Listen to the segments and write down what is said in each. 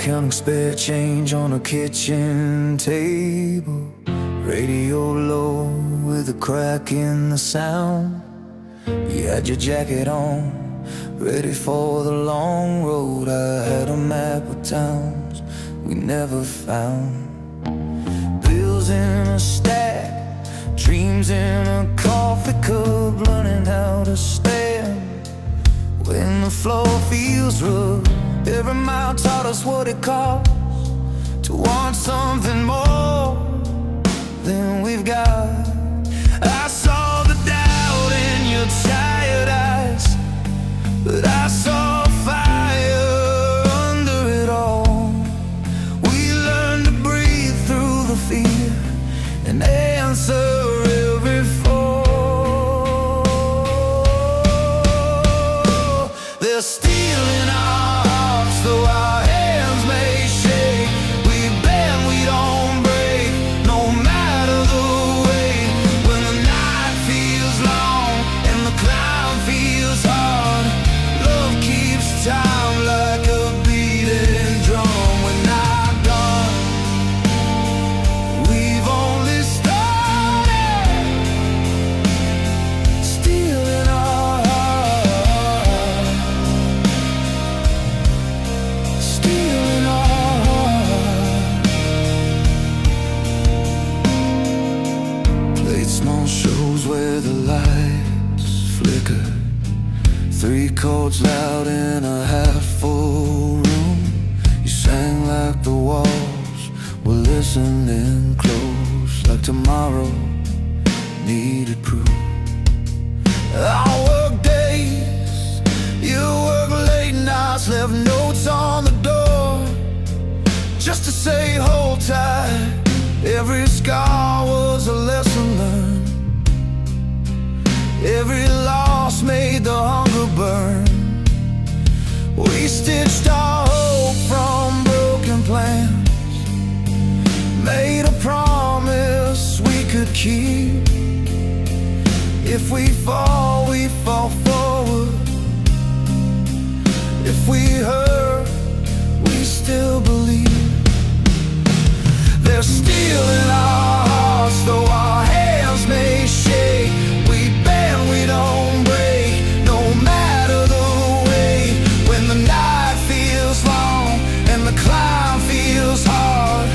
counting spare change on a kitchen table. Radio low with a crack in the sound. You had your jacket on, ready for the long road. I had a map of towns we never found. Bills in a stack, dreams in a coffee cup, learning how to stand when the floor feels rough. Every mile taught us what it costs to want something more than we've got. I saw the doubt in your tired eyes, but I saw fire under it all. We learned to breathe through the fear and answer every fall. There's steel in our hearts, though our hands may shake. We bend, we don't break, no matter the way. When the night feels long and the climb feels hard, love keeps time like a beating drum. We're not done, we've only started. Steel in our heart, steel in our heart. Played small shows where the lights flicker, 3 chords loud in a half-full room. You sang like the walls were listening close, like tomorrow needed proof. I work days, you work late nights, left notes on the door just to say hold tight. Every scar was a lesson learned, every loss made the hunger burn. We stitched our hope from broken plans, made a promise we could keep. If we fall forward. If we hurt, we still believe. There's steel in our hearts, though our hands may shake. We bend, we don't break, no matter the way. When the night feels long and the climb feels hard,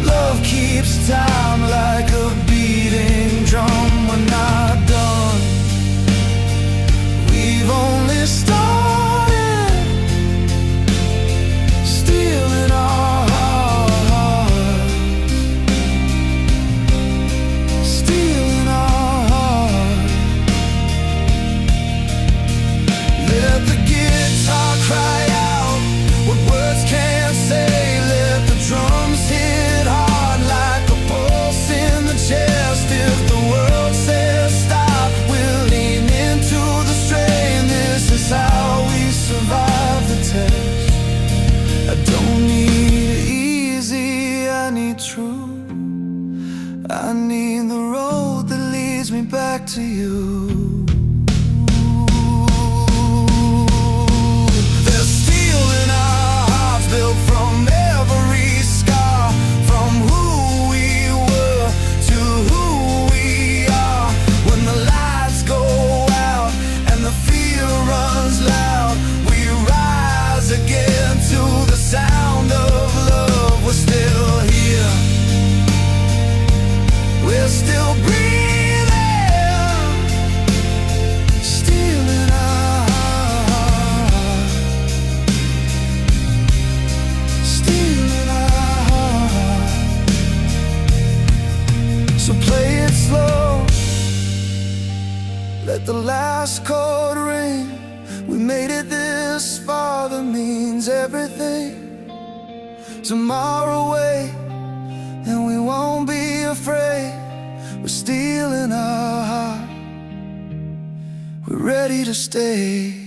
love keeps time like a beating drum. We're not done, we've only started. Steel in our heart, steel in our heart. Let the guitar cry out what words can't say. Let the drums hit hard like a pulse in the chest. If the world says stop, we'll lean into the strain. This is how we survive the test. I don't need easy, I need true. I need the road that leads me back to you. There's steel in our hearts, built from every scar, from who we were to who we are. When the lights go out and the fear runs loud, we rise again to the sound of love. We're still here, we're still breathing. Steel in our heart, steel in our heart. So play it slow, let the last chord ring. We made it this far, that means everything. Tomorrow wait, and we won't be afraid. We're steel in our heart, we're ready to stay.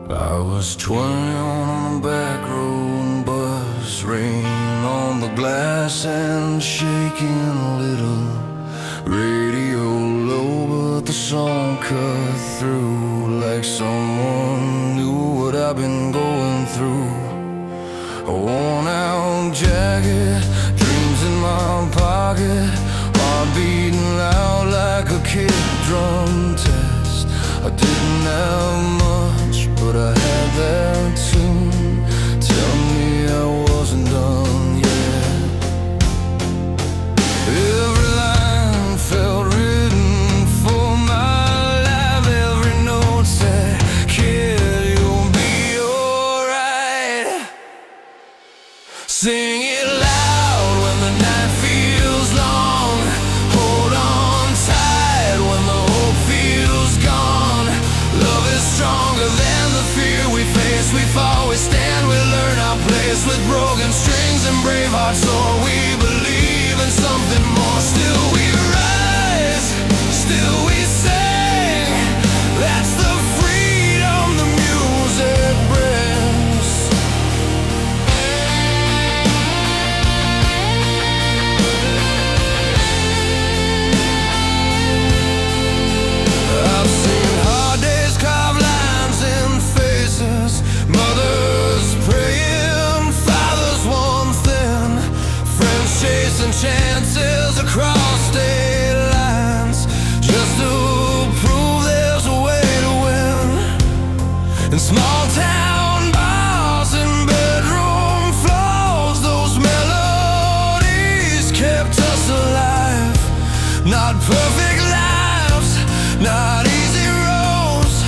I was 21 on the back road, bus rain on the glass and shaking a little. Radio low, but the song cut through like someone knew what I've been going through. A worn out jacket, dreams in my pocket, heart beating loud like a kid drum test. I didn't have much, but I had that tune. Tell me I wasn't done yet. Every line felt written for my life. Every note said, kid, you'll be alright. Sing it loud when the night feels long. Hold on tight when the hope feels gone. Love is stronger than the fear we face. We fall, we stand, we learn our place. With broken strings and brave hearts, or we believe in something more. Still we rise, still we sing. That's the freedom the music brings. I've seen hard days carve lines in faces, mothers praying, fathers worn thin, friends chasing chances across state lines, just to prove there's a way to win. In small town bars and bedroom floors, those melodies kept us alive. Not perfect lives, not easy roads,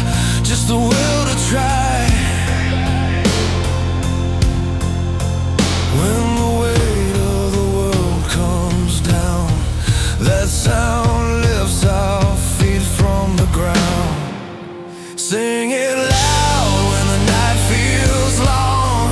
just the will to try. When the weight of the world comes down, that sound lifts our feet from the ground. Sing it loud when the night feels long.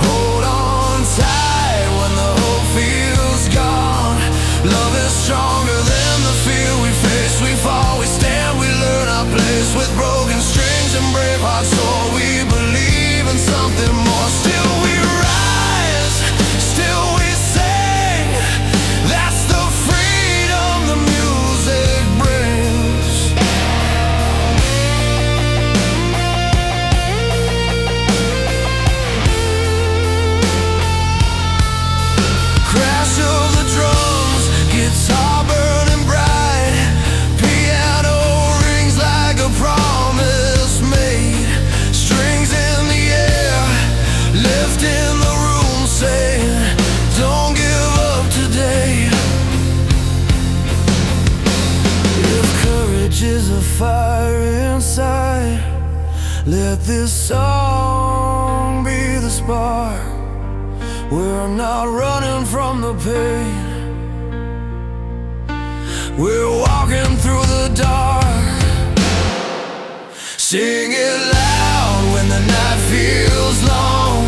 Hold on tight when the hope feels gone. Love is stronger than the fear we face. We fall, we stand, we learn our place. With broken strings and brave hearts, so we believe in something more. Still we rise, still we sing. That's the freedom the music brings. Crash of the drums, guitar burning bright, piano rings like a promise made. Strings in the air, lifting the room, saying, don't give up today. If courage is a fire inside, let this song be the spark. We're not running from the pain, we're walking through the dark. Sing it loud when the night feels long.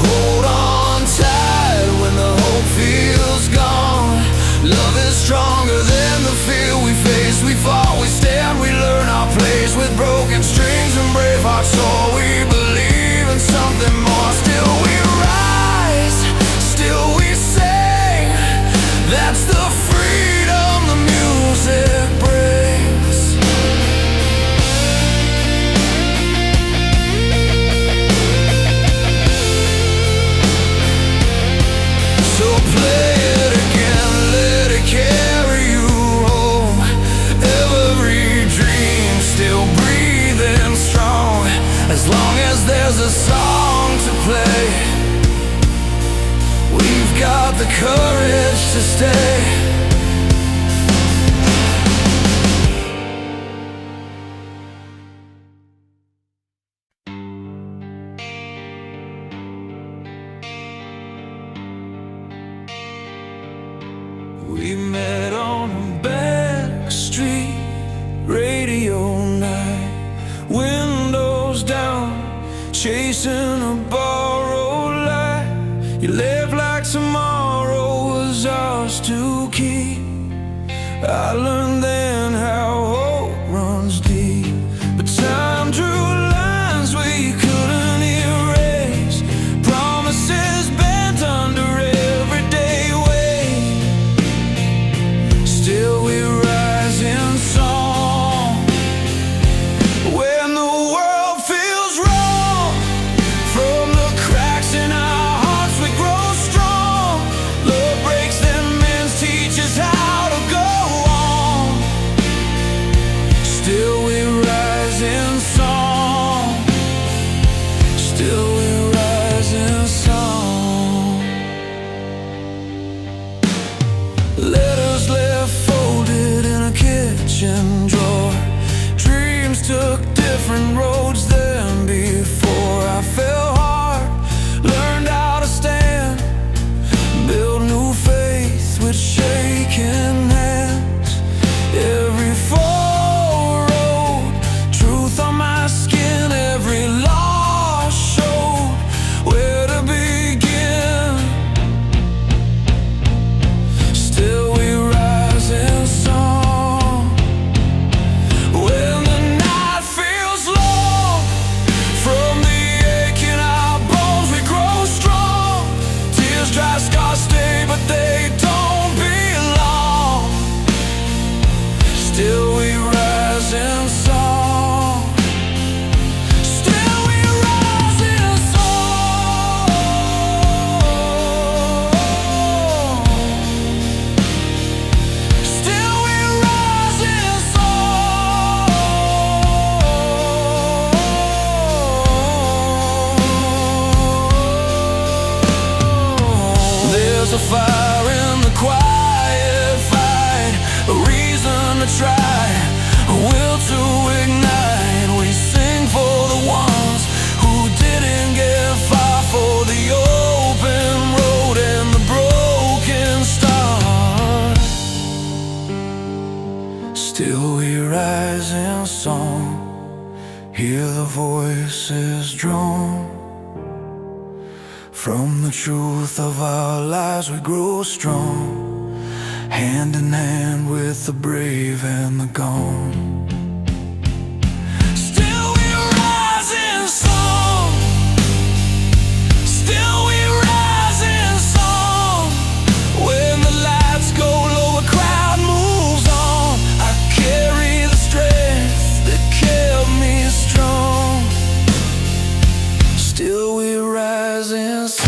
Hold on tight when the hope feels gone. Love is stronger than the fear we face. We fall, we stand, we learn our place. With broken strings and brave hearts, so we believe in something more. Still we rise, still we sing. That's the freedom the music brings. So play it again, let it carry you home. Every dream still breathing strong. As long as there's a song to play, we've got the courage to stay. We met on a back street, radio night, windows down, chasing a borrowed light. You left like tomorrow was ours to keep. I learned then how hope runs deep, but time drew lines where you could days took different roads than before. I fell hard, learned how to stand, build new faith with shaking hands. Every fall road, truth on my skin, every loss showed where to begin. Still we rise in song when the night feels long. From the ache in our bones we grow strong. Tears dry, scars stay, but they don't belong. Still we rise in song. Still we rise in song. Still we rise in song. There's a fire in the quiet fight, a reason to try, a will to ignite. We sing for the ones who didn't get far, for the open road and the broken star. Still we rise in song, hear the voices drawn. From the truth of our lives we grow strong, hand in hand with the brave and the gone. Still we rise in song. Still we rise in song. When the lights go low, a crowd moves on. I carry the strength that kept me strong. Still we rise in song.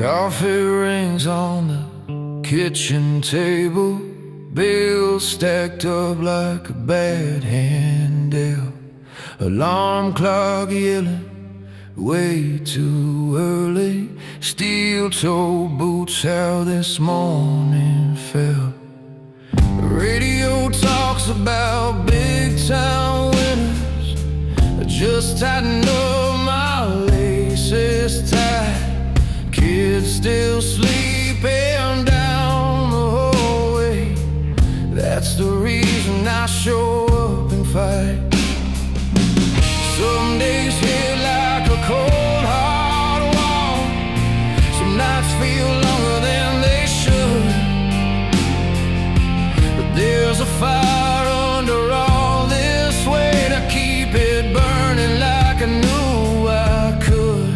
Coffee rings on the kitchen table, bills stacked up like a bad handle. Alarm clock yelling way too early. Steel-toed boots, how this morning felt. The radio talks about big town winners. I just tightened up my laces tight. Kids still sleeping down the hallway. That's the reason I show up and fight. Some days hit like a cold hard wall. Some nights feel longer than they should. But there's a fire under all this weight. I keep it burning like I knew I could.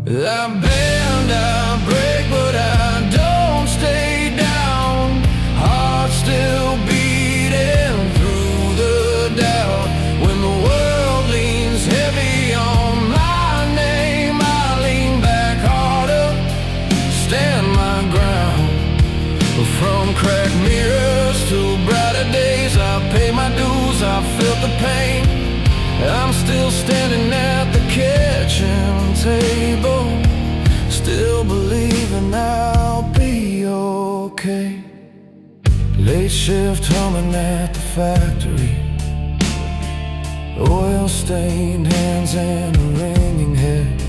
I bend, I break, but I don't stay down. Heart still beating through the doubt. When the world leans heavy on my name, I lean back harder, stand my ground. From cracked mirrors to brighter days, I pay my dues, I felt the pain. I'm still standing at the kitchen table, still believing I'll be okay. Late shift humming at the factory, oil-stained hands and a ringing head.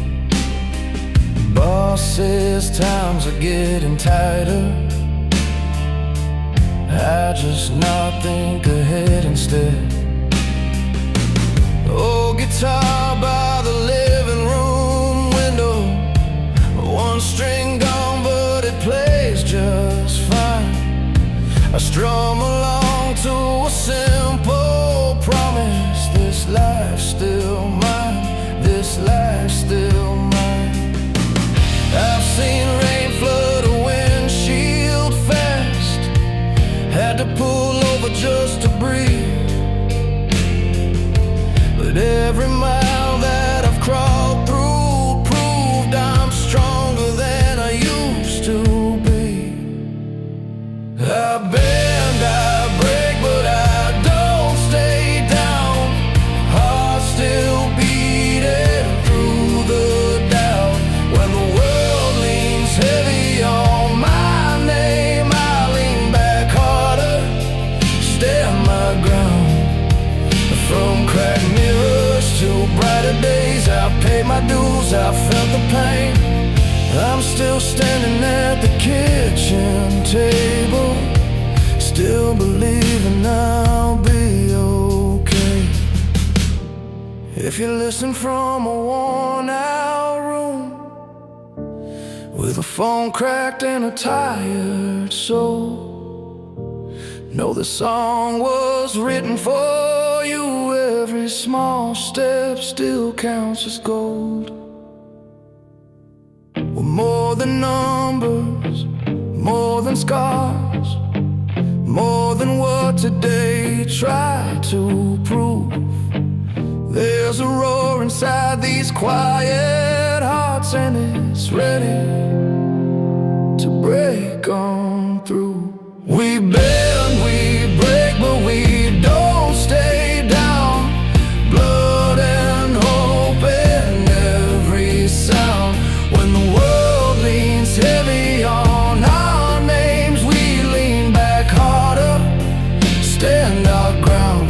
Boss says times are getting tighter. I just not think ahead instead. Old guitar by the living room window, one string gone but it plays just fine. I strum along to a simple life's still mine, this life's still mine. I've seen rain flood a windshield fast, had to pull over just to breathe. But every mile that I've crawled through proved I'm stronger than I used to be. I bend, I break, but I don't stay down. Heart still beating through the doubt. When the world leans heavy on my name, I lean back harder, stand my ground. From cracked mirrors to brighter days, I paid my dues, I felt the pain. I'm still standing at the kitchen table, still believing I'll be okay. If you listen from a worn-out room, with a phone cracked and a tired soul, know the song was written for you. Every small step still counts as gold. We're more than numbers, more than scars, more than what today tried to prove. There's a roar inside these quiet hearts, and it's ready to break on through. We bend, we break, but we don't stay down. Blood and hope in every sound. When the world leans heavy on our names, we lean back harder, stand our ground.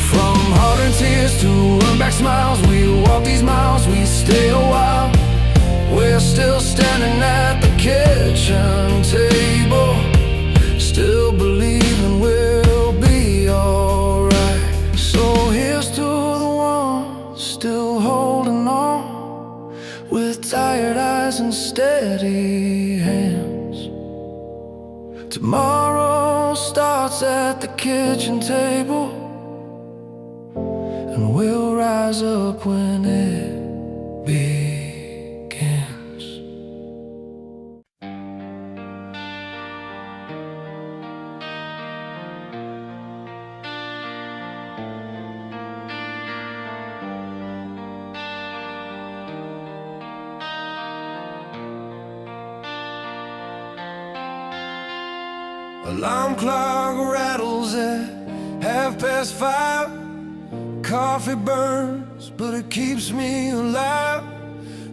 From heart and tears to earn back smiles, we walk these miles, we stay a while. We're still standing at the kitchen table, still believing we'll be alright. So here's to the ones still holding on, with tired eyes and steady hands. Tomorrow starts at the kitchen table, and we'll rise up when it begins. Alarm clock rattles at 5:30. Coffee burns, but it keeps me alive.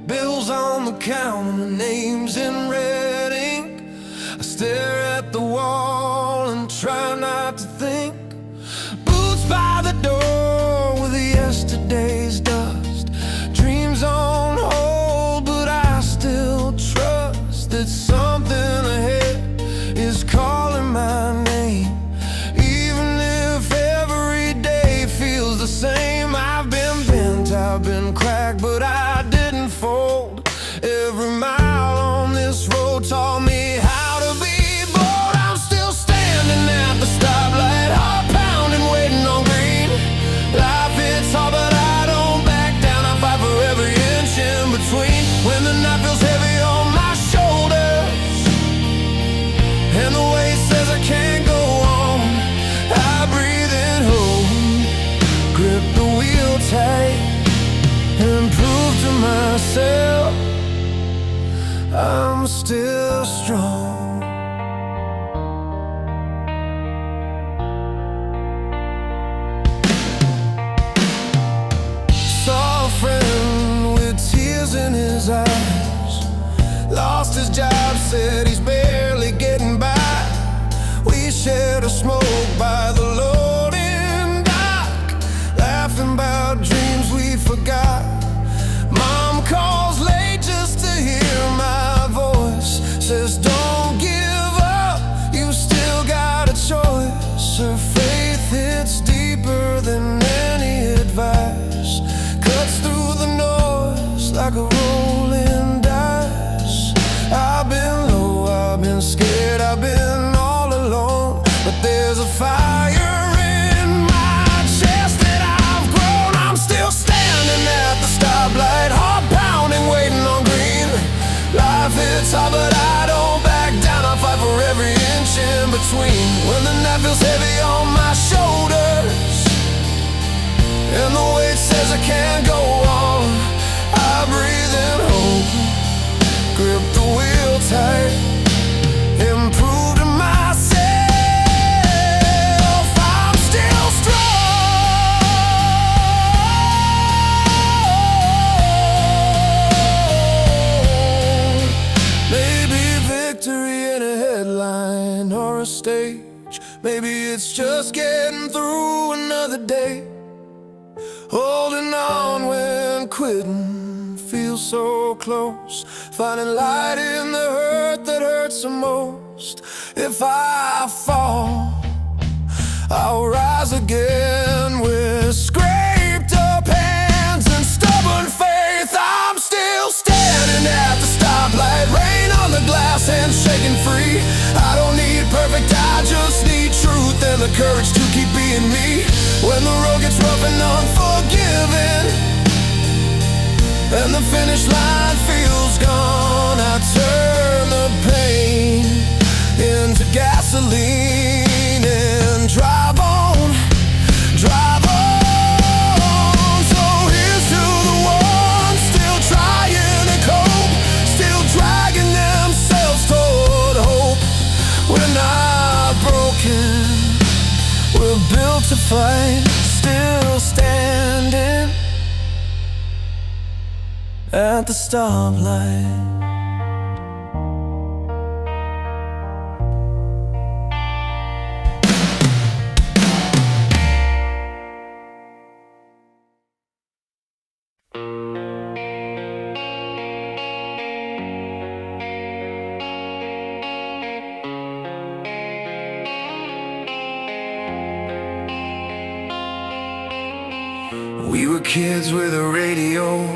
Bills on the counter, my name's in red ink. I stare at the wall and try not to think. Boots by the door with yesterday's dust. Dreams on hold, but I still trust that something ahead is calling my name. Even if every day feels the same. I've been bent, I've been cracked, but I didn't fold. Every mile on this road taught me how to be bold. I'm still standing at the stoplight, heart pounding, waiting on green. Life hits hard, but I don't back down. I fight for every inch in between. When the night feels heavy on my shoulders and the weight says I can't go on, I breathe in hope, grip the wheel tight, and prove to myself I'm still strong. Saw a friend with tears in his eyes, lost his job, said he's barely getting by. We shared a smoke by the loading dock, laughing about dreams we forgot. Mom calls late just to hear my voice, says don't give up, you still got a choice. Her faith hits deeper than any advice, cuts through the noise like a rolling dice. I've been low, I've been scared, I've been all alone, but there's a fire top, but I don't back down. I fight for every inch in between. When the night feels heavy on my shoulders and the weight says I can't go on, I breathe in hope, grip the wheel tight, improve to myself. I'm still strong. Maybe victory in a headline or a stage. Maybe it's just getting through another day, holding on when quitting feels so close, finding light in the hurt that hurts the most. If I fall, I'll rise again with scraped up hands and stubborn faith. I'm still standing at the stoplight, rain on the glass, hands shaking free. I don't need perfect, I just need truth and the courage to keep being me. When the road gets rough and unforgiving and the finish line feels gone, I turn the pain into gasoline and drive on, drive on. So here's to the ones still trying to cope, still dragging themselves toward hope. We're not broken, we're built to fight, still standing at the stoplight. We were kids with a radio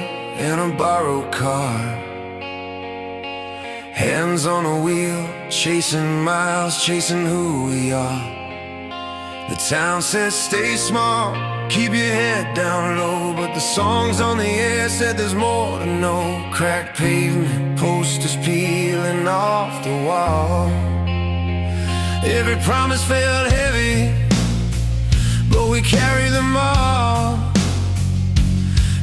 and a borrowed car, hands on a wheel, chasing miles, chasing who we are. The town says stay smart, keep your head down low, but the songs on the air said there's more to know. Cracked pavement, posters peeling off the wall. Every promise felt heavy, but we carry them all.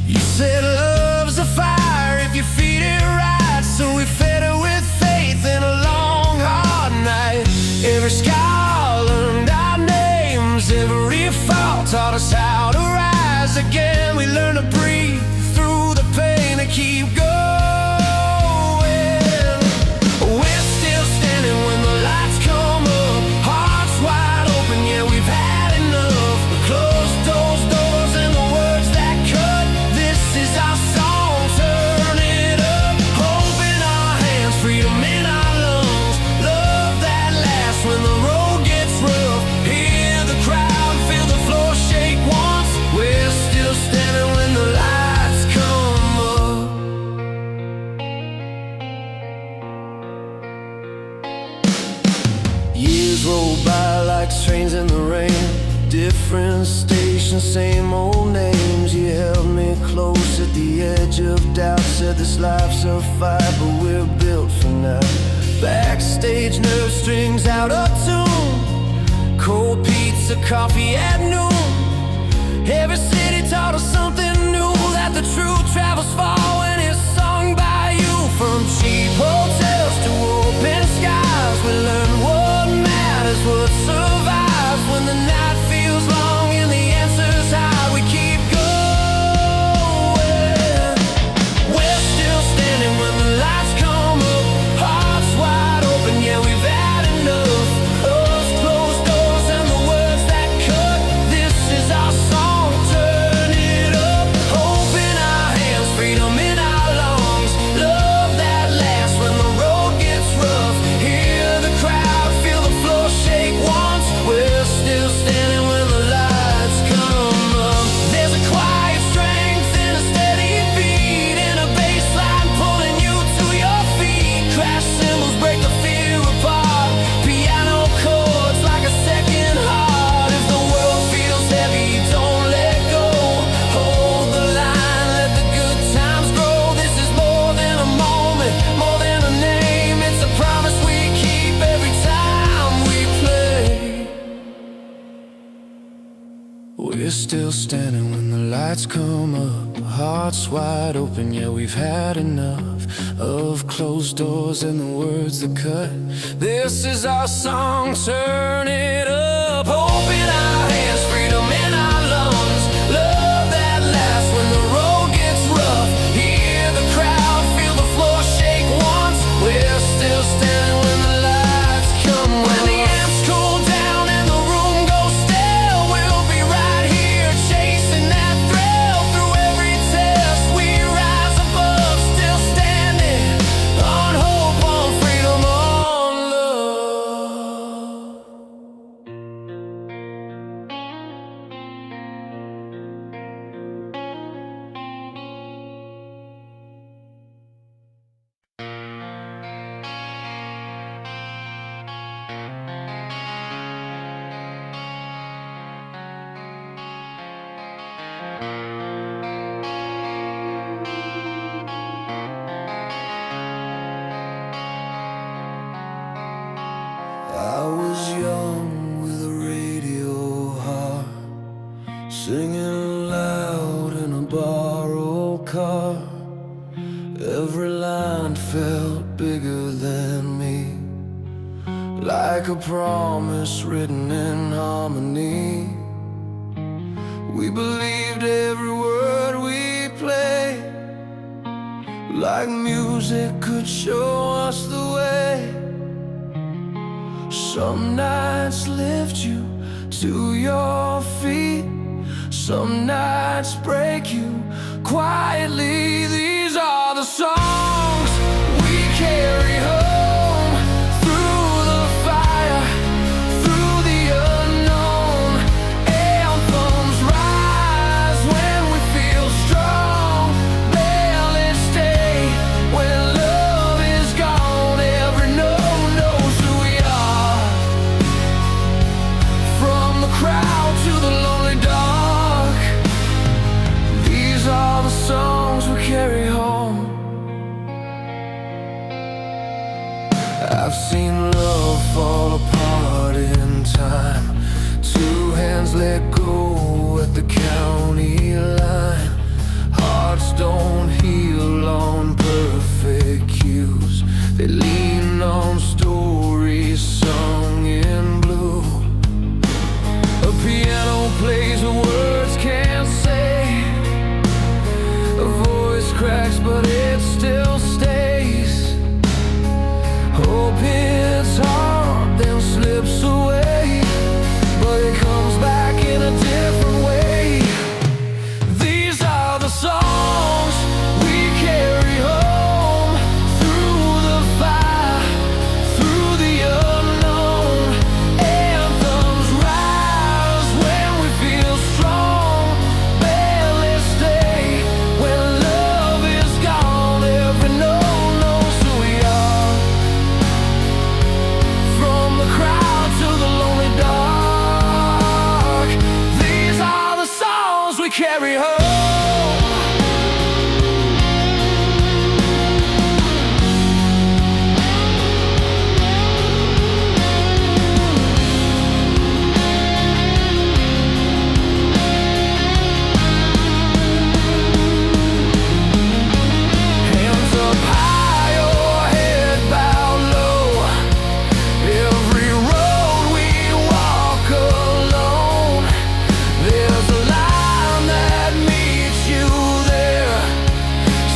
You said love's a fire if you feed it right, so we fed it with faith in a long hard night. Every scar learned our names, every fall taught us how to rise again. We learned to breathe through the pain and keep going. We're still standing when the lights come up, hearts wide open, yeah, we've had enough. The closed doors and the words that cut, this is our song, turn it up. Hope in our hands, freedom in our lungs, love that lasts when the road gets rough. Hear the crowd, feel the floor shake once. We're still standing when the lights come up. Years roll by like trains in the rain, different stations, same old names. You held me close at the edge of doubt, said this life's a fight, but we're built for now. Backstage, nerve strings out of tune, cold pizza, coffee at noon. Every city taught us something new, that the truth travels far when it's sung by you. From cheap hotels to open skies, we learn what matters, what survives. When the night feels long and the answer's high, we keep going. We're still standing when the lights come up, hearts wide open, yeah, we've had enough. Those closed doors and the words that cut, this is our song, turn it up. Hope in our hands, freedom We're still standing when the lights come up, hearts wide open, yeah, we've had enough of closed doors and the words that cut. This is our song, turn it up. Hope in our hands, freedom in our lungs, love that lasts when the road gets rough. Hear the crowd, feel the floor shake once. We're still standing when the lights come up. When the amps cool down and the room goes still, we'll be right here chasing that thrill. Through every test we rise above, still standing on hope, on freedom, on love. I was young with a radio heart, singing loud in a borrowed car. Every line felt bigger than me, like a promise written in harmony. We believed every word we played, like music could show us the way. Some nights lift you to your feet, some nights break you quietly. These are the songs we carry home, through the fire, through the unknown. Anthems rise when we feel strong, ballads stay when love is gone. Every note knows who we are, from the crowd to the lonely dark. These are the songs we carry home. I've seen love fall apart in time, two hands let go at the county line. Hearts don't heal on perfect cues, they lean on stories sung in blue. A piano plays what words can't say, a voice cracks but it still stays. Hope hits hard, then slips away, but it comes back in a different way. These are the songs we carry home, through the fire, through the unknown. Anthems rise when we feel strong, ballads stay when love is gone. Every note knows who we are, from the crowd to the lonely dark. These are the songs we carry home. Hands up high or head bowed low, every road we walk alone. There's a line that meets you there,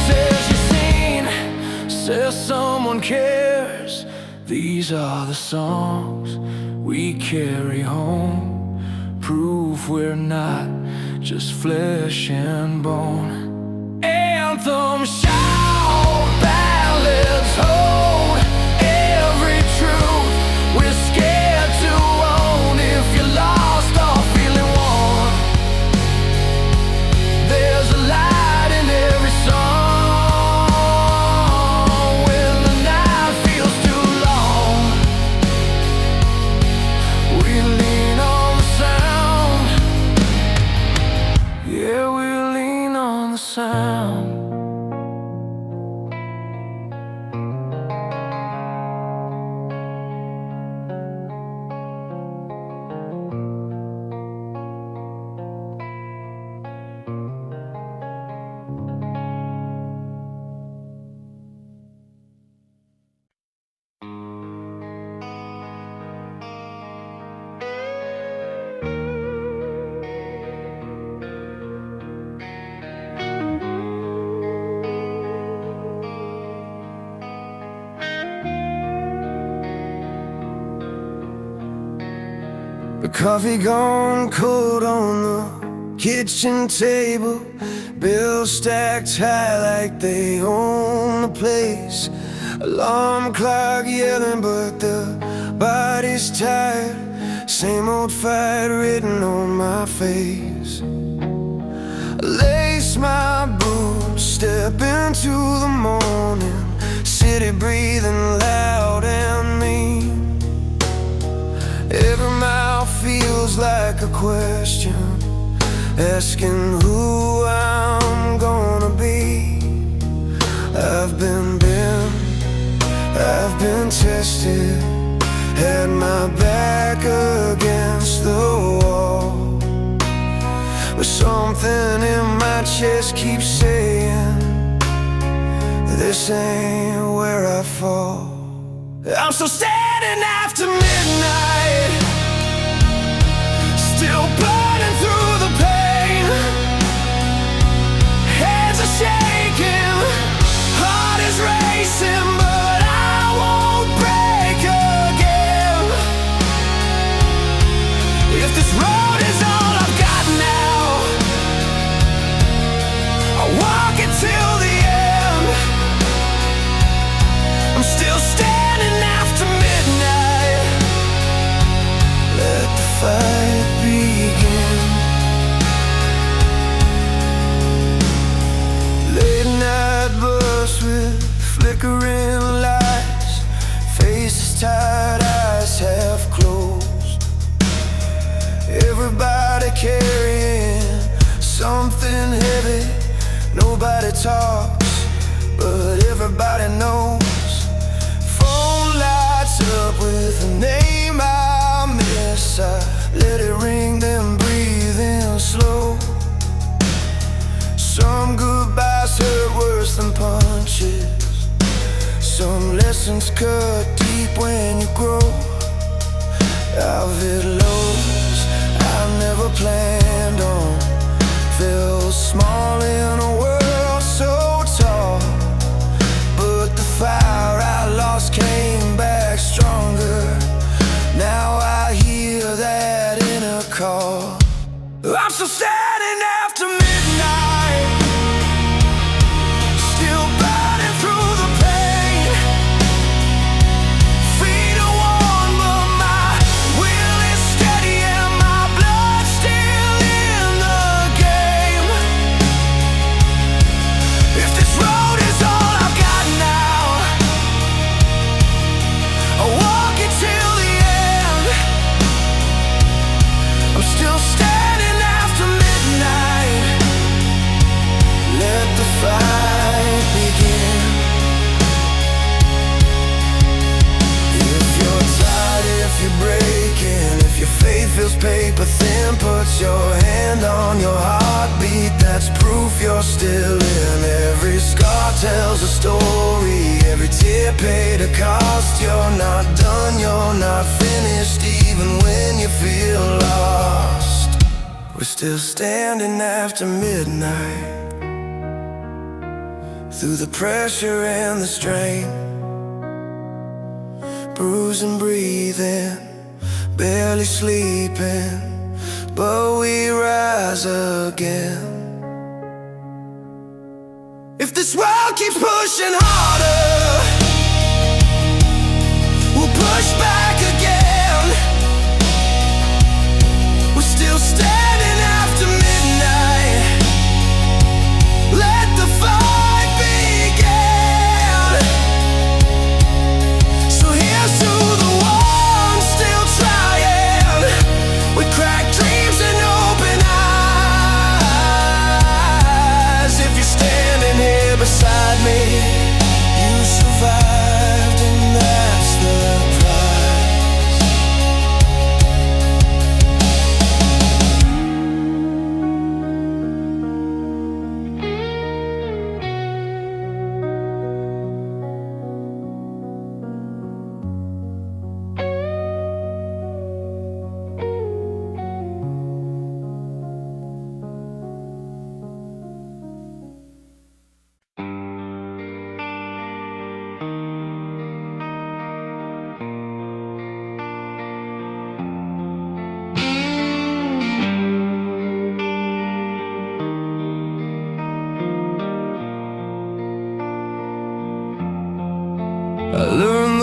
says you're seen, says someone cares. These are the songs we carry home, proof we're not just flesh and bone. Anthems shout, ballads hold every truth we're scared to own. If you're lost or feeling warm, there's a light in every song. When the night feels too long, we lean on the sound. Yeah, we lean on the sound. Coffee gone cold on the kitchen table, bills stacked high like they own the place. Alarm clock yelling but the body's tired. Same old fight written on my face. Lace my boots, step into the morning. City breathing loud and mean. Every mile feels like a question, asking who I'm gonna be. I've been bent, I've been tested, had my back against the wall, but something in my chest keeps saying, this ain't where I fall. I'm still standing after midnight, still burning through the pain. Hands are shaking, heart is racing, but I won't break again. If this road is all I've got now, I'll walk it till the end. I'm still standing after midnight, let the fight begin. Late night bus with flickering lights, faces tired, eyes half closed. Everybody carrying something heavy. Nobody talks, but everybody knows. Phone lights up with a name I miss. I let it ring, then breathe in slow. Some goodbyes hurt worse than punches. Some lessons cut deep when you grow. I've hit lows I never planned on. Feel small in a world so tall, but the fire I lost came back stronger. Now I hear that inner call. I'm still standing after midnight, still burning through the pain. Feet are warm but my will is steady and my blood still in the game. If this road is all I've got now, I'll walk it till the end. I'm still standing after midnight, let the fight begin. If you're tired, if you're breaking, if your faith feels paper thin, put your hand on your heartbeat, that's proof you're still in. Every scar tells a story, every tear paid a cost. You're not done, you're not finished, even when you feel lost. We're still standing after midnight, through the pressure and the strain. Bruising, breathing, barely sleeping, but we rise again. If this world keeps pushing harder, we'll push back again. We're still standing after midnight, let the fight begin. So here's to the ones still trying, with cracked dreams and open eyes. If you're standing here beside me, you survive.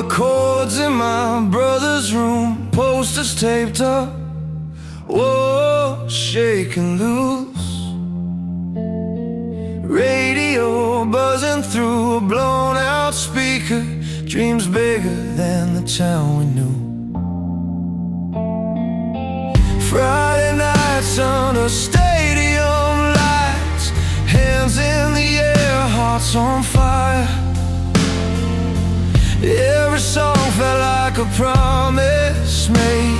chords in my brother's room, posters taped up, walls shaking loose, radio buzzing through a blown out speaker, dreams bigger than the town we knew. Friday nights under stadium lights, hands in the air, hearts on fire. Every song felt like a promise made,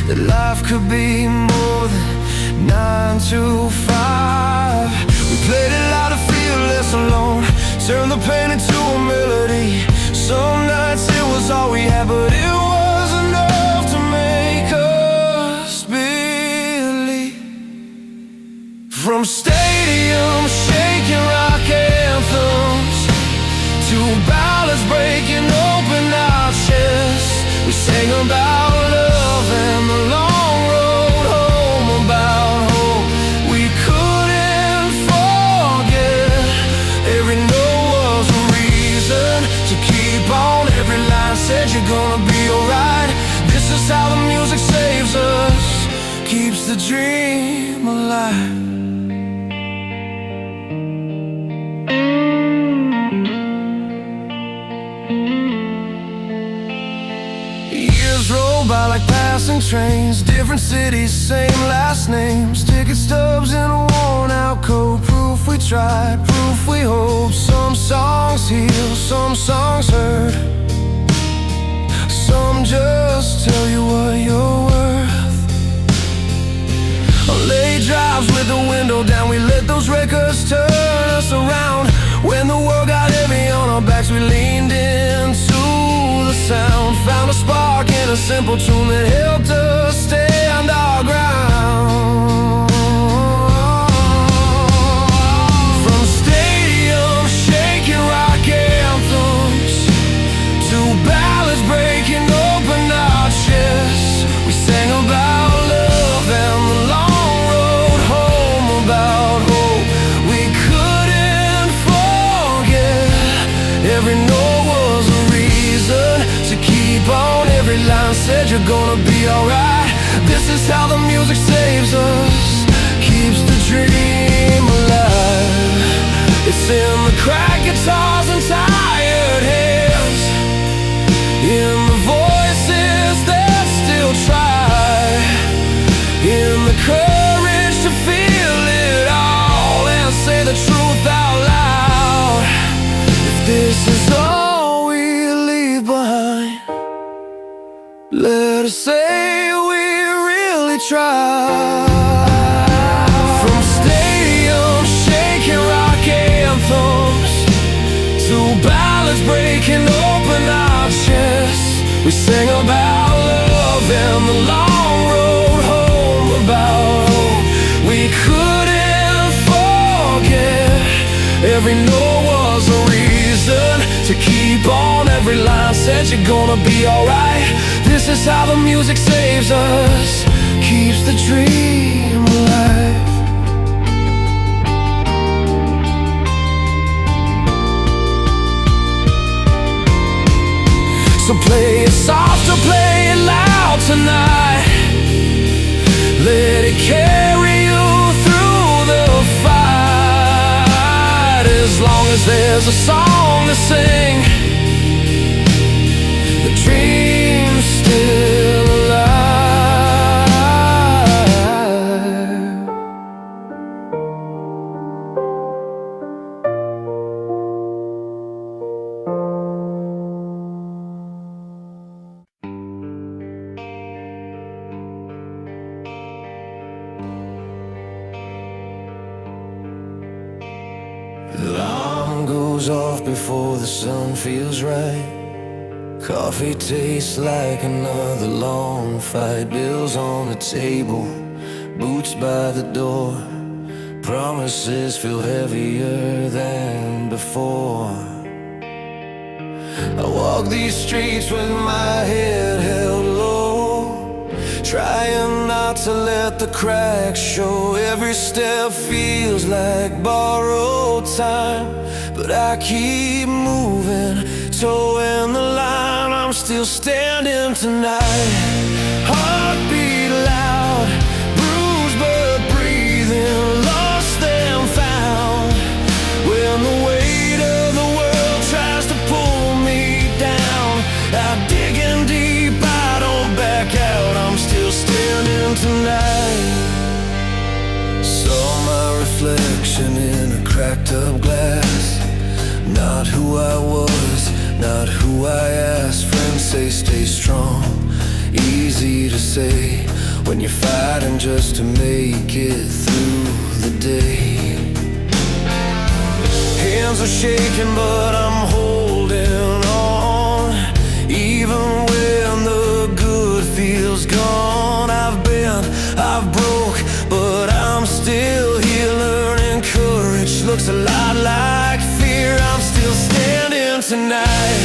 that life could be more than 9 to 5. We played it loud to feel less alone, turned the pain into a melody. Some nights it was all we had, but it was enough to make us believe. From stadiums shaking rock anthems to ballads breaking open our chests, we sang about love and the long road home, about hope we couldn't forget. Every note was a reason to keep on, every line said you're gonna be alright. This is how the music saves us, keeps the dream alive. Roll by like passing trains, different cities, same last names, ticket stubs in a worn out coat. Proof we tried, proof we hope. Some songs heal, some songs hurt, some just tell you what you're worth. On late drives with the window down, we let those records turn us around. When the world got heavy on our backs, we leaned into the sound, found a spark in a simple tune that helped us stand our ground. From stadiums shaking rock anthems to ballads breaking open our chests, we sang about love and the long road home, about hope we couldn't forget. Every note was a reason to keep on, every line said you're gonna be alright. This is how the music saves us, keeps the dream alive. It's in the cracked guitars and tired hands, in the voices that still try, in the courage to feel it all and say the truth out loud. If this is all we leave behind, let us say we really tried. From stadiums shaking rock anthems to ballads breaking open our chests, we sang about love and the long road home, about hope we couldn't forget. Every note was a reason to keep on, every line said you're gonna be alright. This is how the music saves us, keeps the dream alive. So play it soft or play it loud tonight, let it carry you through the fight. As long as there's a song to sing, the dream's still alive. The alarm goes off before the sun feels right. Coffee tastes like another long fight. Bills on the table, boots by the door. Promises feel heavier than before. I walk these streets with my head held low, trying not to let the cracks show. Every step feels like borrowed time, but I keep moving, towing the line. I'm I'm still standing tonight. Heartbeat loud, bruised but breathing, lost and found. When the weight of the world tries to pull me down, I'm digging deep, I don't back out. I'm still standing tonight. Saw my reflection in a cracked up glass. Not who I was, not who I asked. Friends say stay strong, easy to say when you're fighting just to make it through the day. Hands are shaking but I'm holding on. Even when the good feels gone, I've broke, but I'm still here learning courage. Looks a lot like fear. I'm still standing tonight.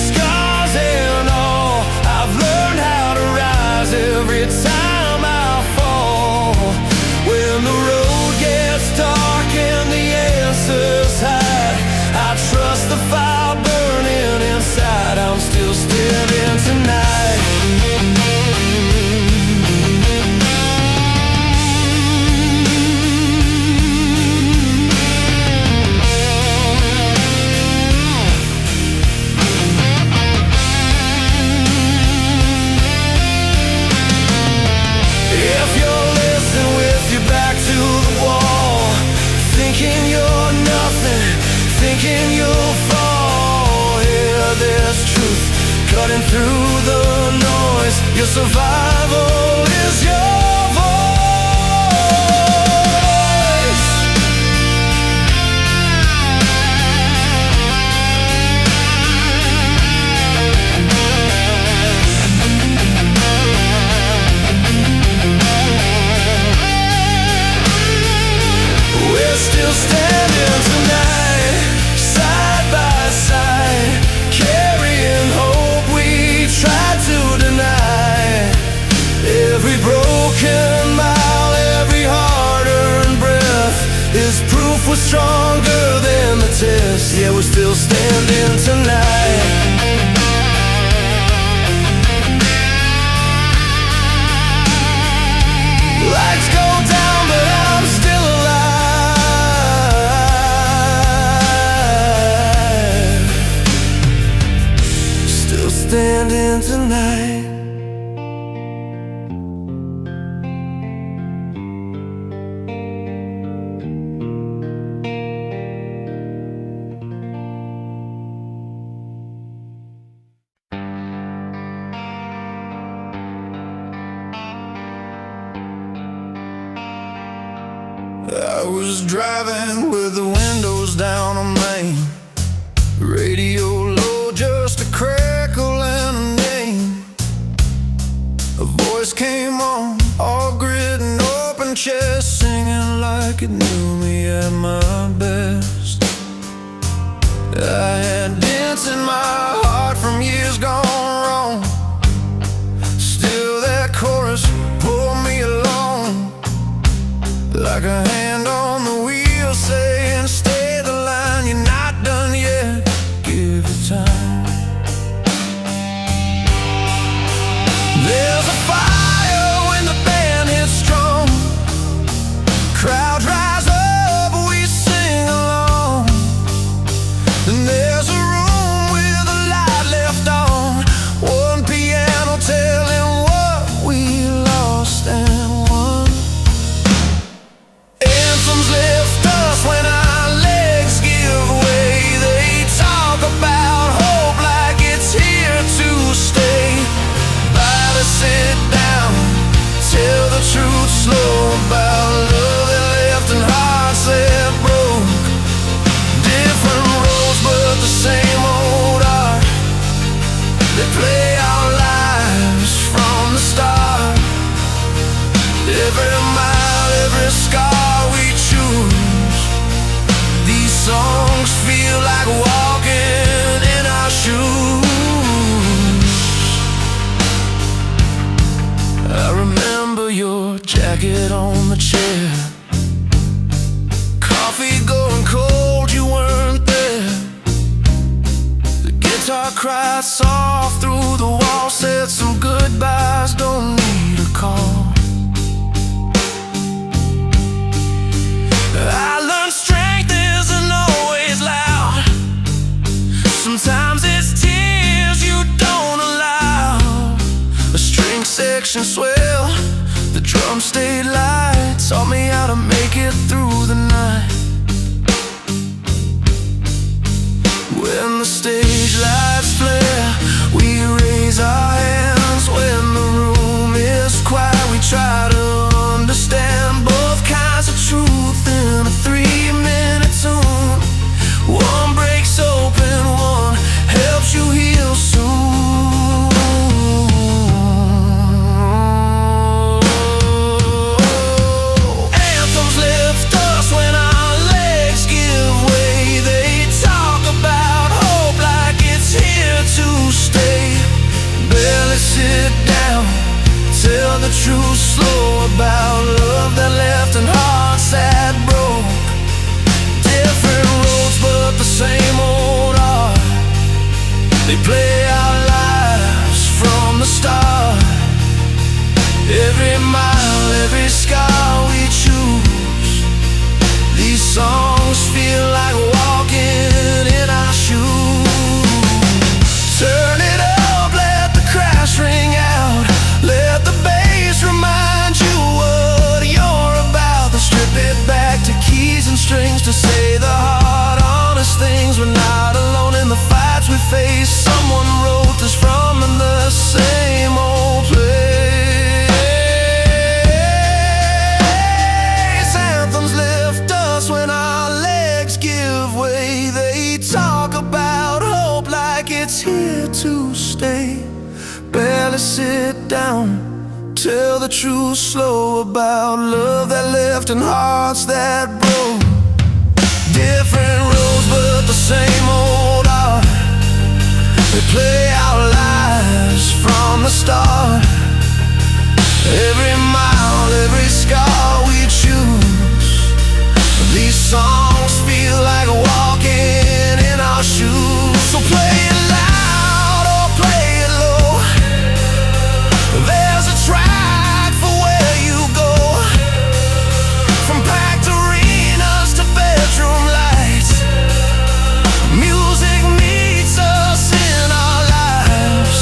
Scars and all, I've learned how to rise every time I fall. When the road gets dark and the answers hide, I trust the fire burning inside. I'm still standing tonight. Thinking you're nothing, thinking you'll fall. Yeah, there's truth cutting through the noise. Your survival is your voice. We're still standing tonight, side by side, carrying hope we tried to deny. Every broken mile, every hard-earned breath is proof we're stronger than the test. Yeah, we're still standing tonight. Lights go down, but I'm still alive. Still standing tonight. I was driving with the windows down on Main, radio low, just a crackle and a name. A voice came on, all grit and open chest, singing like it knew me at my best. I had dents in my heart from years gone wrong. Still that chorus pulled me along, like a hand on the wheel saying stay the line. You're not done yet, give it time. There's a fire when the band hits strong. Crowd rise up, we sing along. And there's a room with a light left on, one piano telling what we lost and won. Anthems lift us when our legs give way. They talk about hope like it's here to stay. Ballads sit down, tell the truth slow about love that left and hearts that broke. Different roads but the same old art. They play our lives from the start. Every mile, every scar we choose. These songs feel like walking in our shoes. I remember your jacket on the chair, coffee going cold, you weren't there. The guitar cried soft through goodbyes don't need a call. I learned strength isn't always loud. Sometimes it's tears you don't allow. A string section swell, the drums stayed light, taught me how to make it through the night. When the stage lights flare, we raise our hands. When the room is quiet, we try to understand both kinds of truth in a 3-minute tune. One breaks open, one helps you heal soon. Anthems lift us when our legs give way. They talk about hope like it's here to stay. Barely sit down, tell the truth slow about love that left and hearts that broke. Different roads but the same old art. They play our lives from the start. Every mile, every scar we choose. These songs feel like walking in our shoes. Turn it up, let the crash ring out. Let the bass remind you what you're about. Then strip it back to keys and strings to say the hard, honest things. We're not alone in the fights we face. Someone wrote this from the same old place. Anthems lift us when our legs give way. They talk about hope like it's here to stay. Barely sit down, tell the truth slow about love that left and hearts that broke. Different roads but the same old art. They play our lives from the start. Every mile, every scar we choose. These songs feel like walking in our shoes. So play it loud or play it low. There's a track for where you go. From packed arenas to bedroom lights, music meets us in our lives.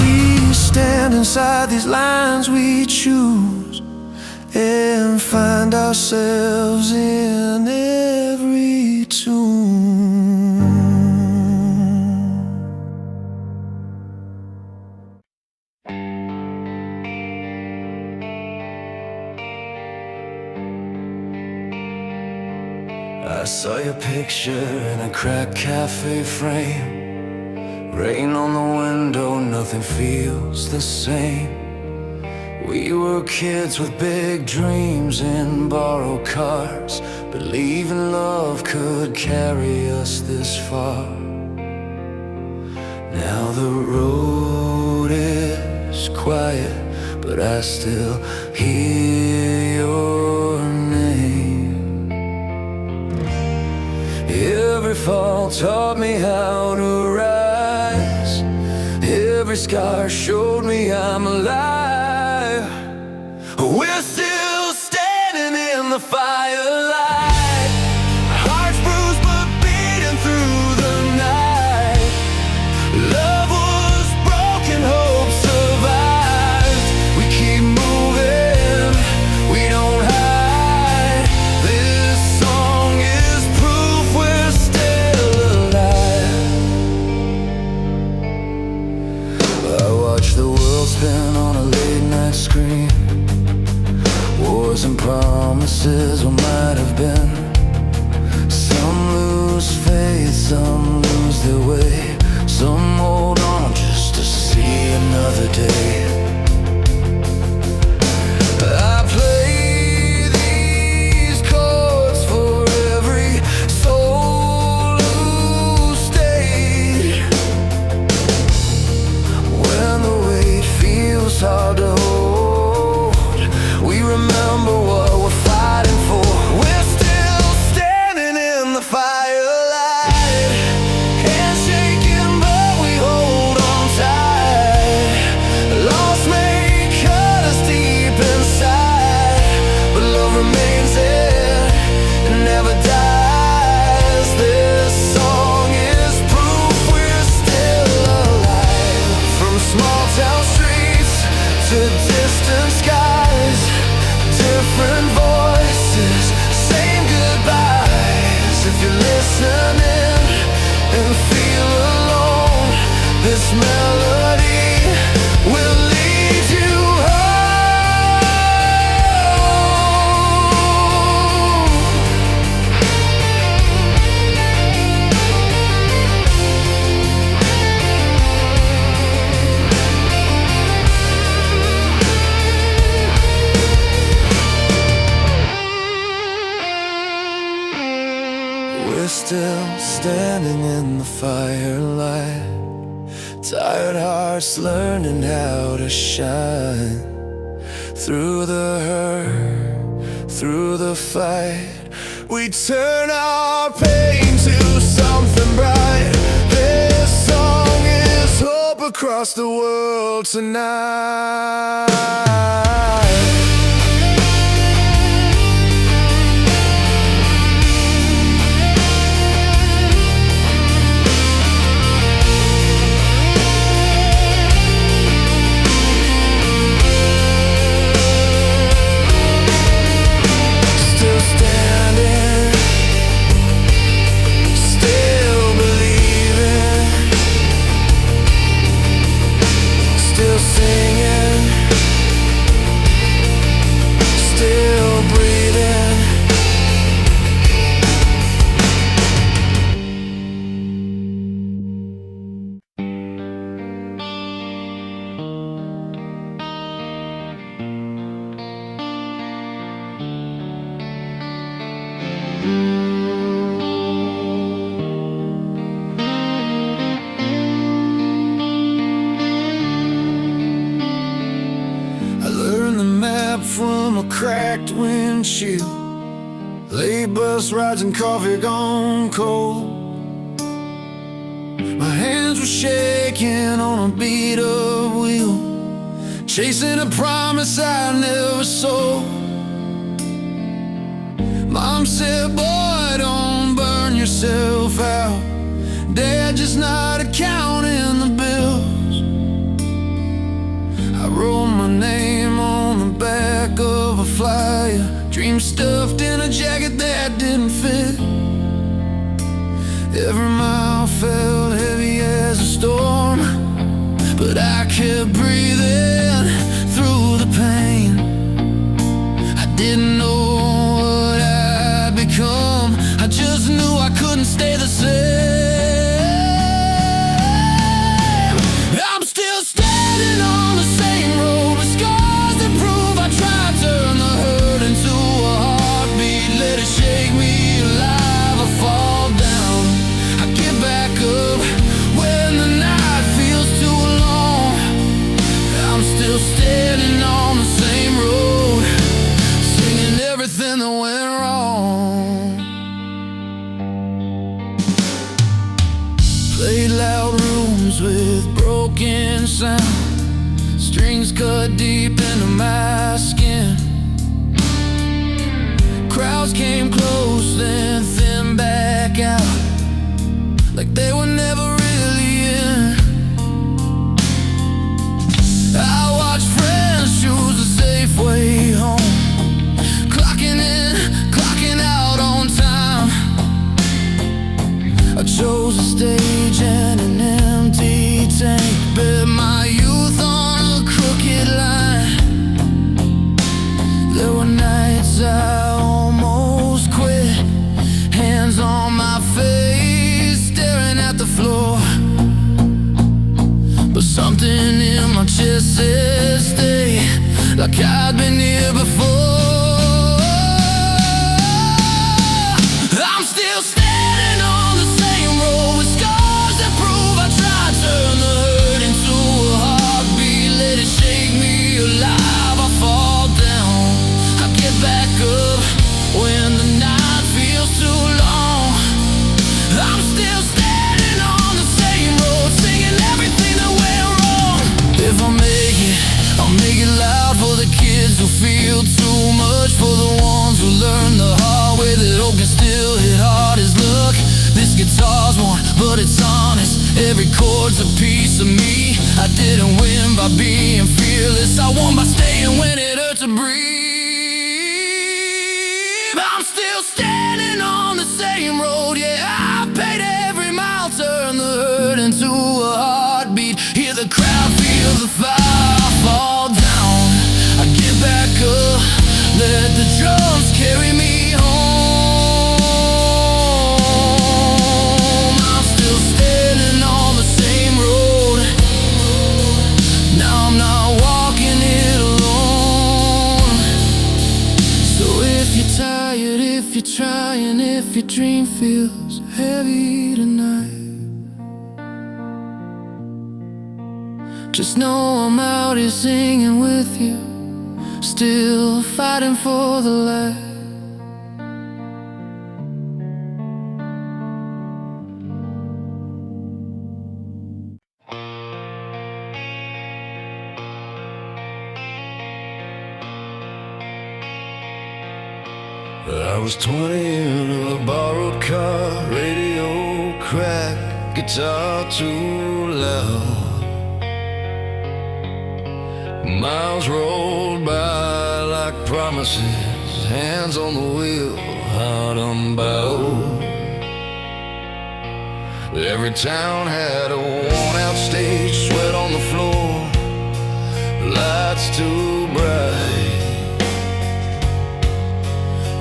We stand inside these lines we choose and find ourselves in every tune. I saw your picture in a cracked cafe frame. Rain on the window, nothing feels the same. We were kids with big dreams in borrowed cars, believing love could carry us this far. Now the road is quiet, but I still hear your name. Every fall taught me how to rise. Every scar showed me I'm alive. We're still standing in the firelight. Hearts bruised but beating through the night. Love was broken, hope survived. We keep moving, we don't hide. This song is proof we're still alive. I watch the world spin on a late night screen. Wars and promises what might have been. Some lose faith, some lose their way. Some hold on just to see another day. I play these chords for every soul who stayed. When the weight feels hard to hold, we remember what we're fighting for. We're still standing in the firelight. Hands shaking but we hold on tight. still standing in the firelight. Tired hearts learning how to shine. Through the hurt, through the fight, we turn our pain to something bright. This song is hope across the world tonight. From a cracked windshield, late bus rides and coffee gone cold. My hands were shaking on a beat-up wheel, chasing a promise I never sold. Mom said, boy, don't burn yourself out. Dad, just not counting the bills. I wrote my name on the back of a flyer, dreams stuffed in a jacket that didn't fit. Every mile felt heavy as a storm, but I kept breathing through the pain. I didn't know what I'd become, I just knew I couldn't stay the same. I'm still standing on the same road with scars that prove I tried. Turn the hurt into a heartbeat, let it shake me alive. I fall down, I get back up when the night feels too long. I'm still standing on the same road, singing everything that went wrong. Played loud rooms with broken sound, strings cut deep into my skin. Crowds came close, then thinned back out, like they were never really in. I watched friends choose a safe way home, clocking in, clocking out on time. I chose a stage and an empty tank, bet my youth on a crooked line. There were nights I almost quit, hands on my face, staring at the floor. But something in my chest said stay, like I'd been here before. I'm still standing on the same road with scars that prove I tried. Turn the hurt into a heartbeat, let it shake me alive. I fall down, I get back up when the night feels too long. I'm still standing on the same road, singing everything that went wrong. If I make it, I'll make it loud for the kids who feel too much, for the ones who learn the hard way that hope can still hit hard as luck. This guitar's worn, but it's honest, every chord's a piece of me. I didn't win by being fearless, I won by staying when it hurt to breathe. I'm still standing on the same road, yeah, I paid every mile. Turn the hurt into a heartbeat, hear the crowd, feel the fire. I fall down, I get back up, let the drums carry me home. I'm still standing on the same road, now I'm not walking it alone. So if you tired if you're trying, if your dream feels heavy tonight. Just know I'm out here singing with you, still fighting for the light. I was 20 in a borrowed car, radio cracked, guitar too loud. Miles rolled by like promises, hands on the wheel, heart unbowed. Every town had a worn-out stage, sweat on the floor, lights too bright.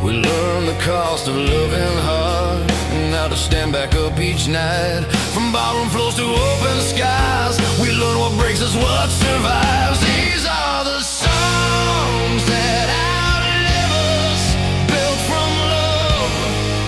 We learned the cost of loving hard, and how to stand back up each night. From ballroom floors to open skies, we learn what breaks us, what survives. These are the songs that outlive us, built from love,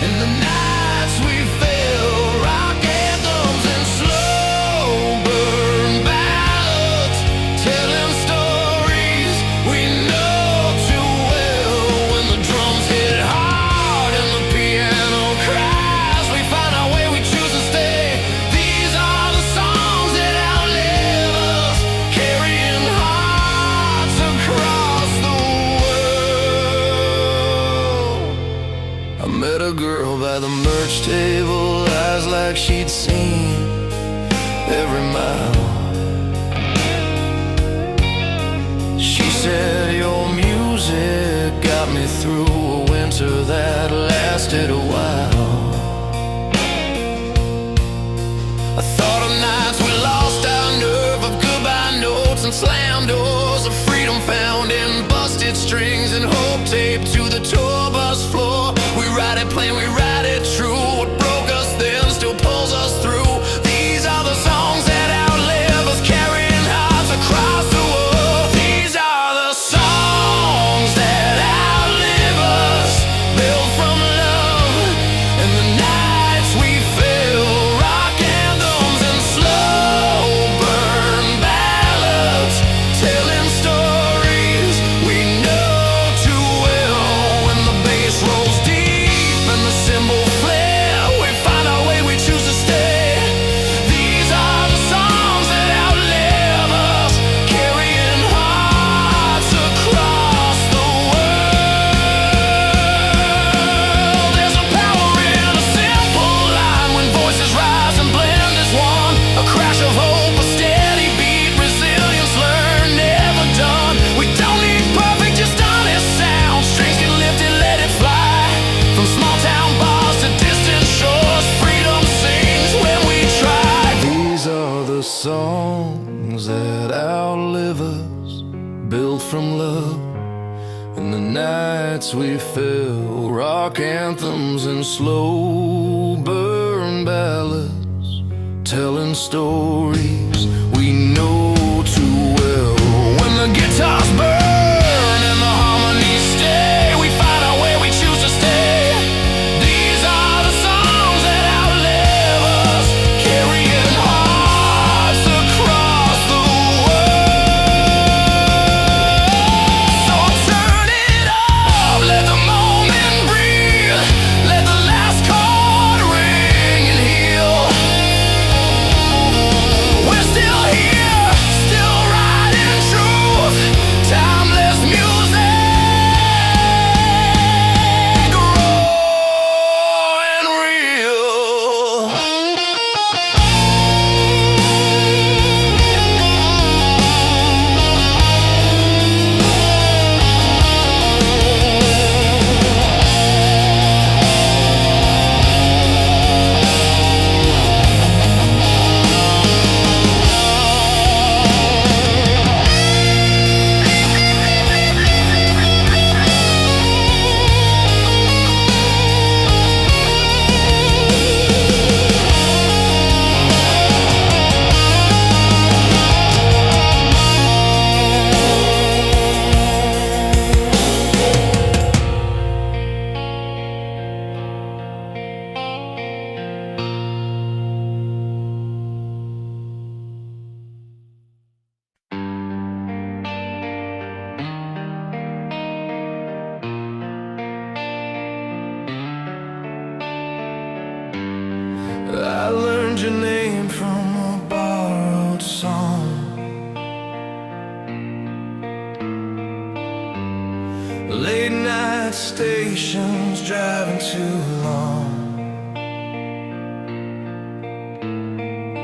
and the nights we feel, rock anthems and slow burn ballads, telling stories we know too well. When the drums hit hard and the piano cries, we find our way, we choose to stay. These are the songs that outlive us, carrying hearts across the world. I met a girl by the merch table, eyes like she'd seen every mile. She said, your music got me through a winter that lasted a while. I thought of nights we lost our nerve, of goodbye notes and slam doors, of freedom found in busted strings and hope taped to the tour bus floor. We ride it plain, we ride it true. What broke us then still pulls us through. These are the songs that outlive us, carrying hearts across the world. These are the songs that outlive us, built from love, and the nights we feel, rock anthems and slow burn ballads, telling stories we know too well. When the bass rolls deep and the cymbal flare, we find our way, we choose to stay. These are the songs that outlive us, carrying hearts across the world. There's a power in a simple line, when voices rise and blend as one. A crash of hope, a steady beat, resilience learned, never done. We don't need perfect, just honest sound. Strings get lifted, let it fly. From small town bars to distant shores, freedom sings when we try. These are the songs that outlive us, built from love, and the nights we fill, rock anthems and slow burn ballads, telling stories we know too well. When the guitars burn and the harmonies stay, we find our way, we choose to stay. These are the songs that outlive us, carrying hearts across the world. So turn it up, let the moment breathe, let the last chord ring and heal. We're still here, still riding truth. Time your name from a borrowed song. Late night stations driving too long.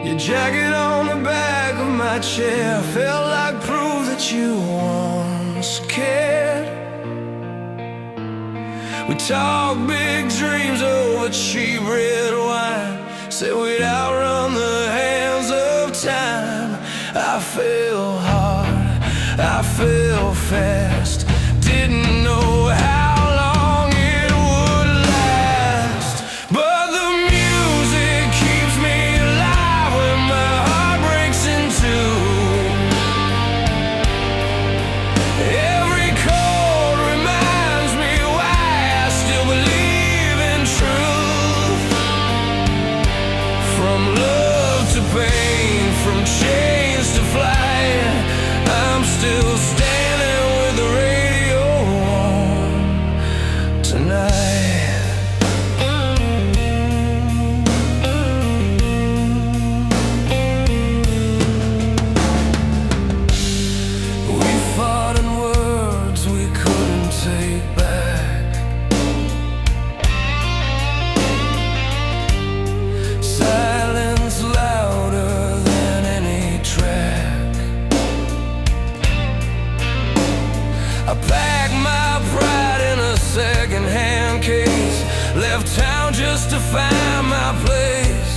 Your jacket on the back of my chair felt like proof that you once cared. We talked big dreams over cheap red wine, said we'd outrun the hands of time. I fell hard, I fell fast, didn't know how long it would last. But the music keeps me alive when my heart breaks in two. Every chord reminds me why I still believe in truth. From love to pain, from chains to flight, I'm still standing with the radio on tonight. We fought in words we couldn't take back. Silence louder than any track. I packed my pride in a second-hand case, left town just to find my place.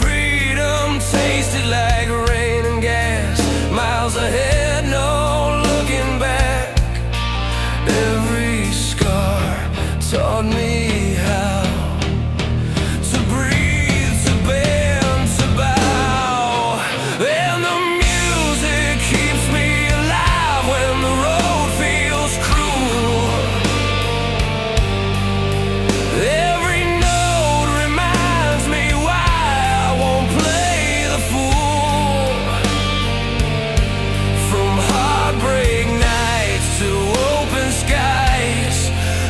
Freedom tasted like rain and gas, miles ahead, no looking back. Every scar taught me how to breathe, to bend, to bow. And the music keeps me alive when the road feels cruel. Every note reminds me why I won't play the fool. From heartbreak nights to open skies,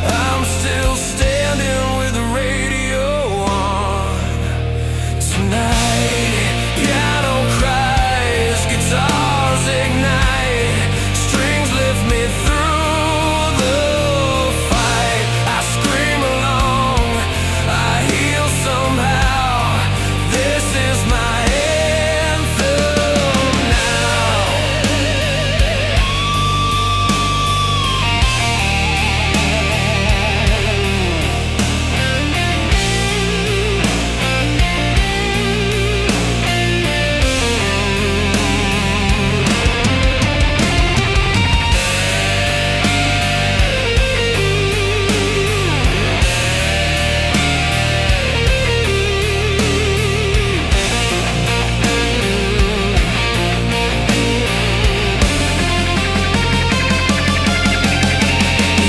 I'm still standing with the radio on tonight. Piano cries, guitars ignite, strings lift me through the fight. I scream along, I heal somehow. This is my anthem now.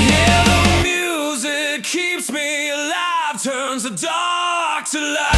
Yeah, the music keeps me alive, turns the dark to light.